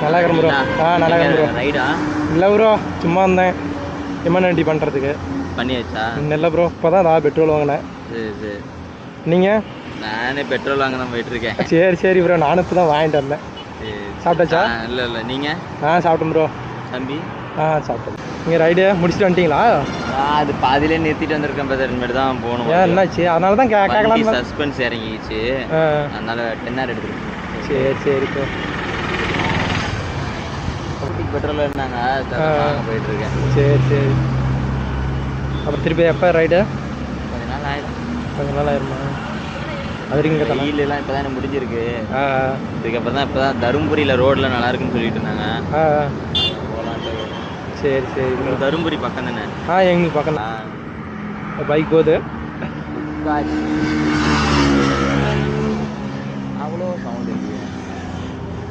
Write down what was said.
நல்லா இருக்கிறேன் ப்ரோ. நல்லா இருக்கிறேன் ப்ரோ. ரைடா? இல்லை ப்ரோ, சும்மா வந்தேன் எம்என்டி பண்ணுறதுக்கு. பண்ணியாச்சா? இல்லை ப்ரோ, இப்போ தான் பெட்ரோல் வாங்கினேன். சரி சரி. நீங்கள்? நானே பெட்ரோல் வாங்க தான் போயிட்டுருக்கேன். சரி ப்ரோ, நானும் இப்போ தான் வாங்கிட்டு வந்தேன். சாப்பிட்டாச்சா? இல்லை நீங்கள்? சாப்பிட்டேன் ப்ரோ. தம்பி? சாப்பிட்டேன். நீங்கள் ரைடு முடிச்சுட்டு வந்துட்டீங்களா? அது பாதியிலே நிறுத்திட்டு வந்திருக்கேன் பிரதர். இனிமேட்டு தான் போகணும். என்னாச்சு? அதனால தான் கேட்கலாம். சஸ்பென்ஸ் இறங்கிச்சு, அதனால 10 hour எடுத்துருக்கேன். சரி ப்ரோ. பெட்ரோல் இருந்தாங்க போயிட்டுருக்கேன். சரி. அப்புறம் திருப்பி எப்போ ரைடு? கொஞ்ச நாள் ஆயிருமா? அது வரைக்கும் வெயிலெல்லாம் இப்போ தான் முடிஞ்சிருக்கு. இதுக்கப்புறம் தான் தருமபுரியில் ரோடில் நல்லா இருக்குன்னு சொல்லிட்டு இருந்தாங்க. போகலான்ட்டு. சரி. தருமபுரி பக்கம் தானே? எங்களுக்கு பக்கம் தான். பைக் போகுது.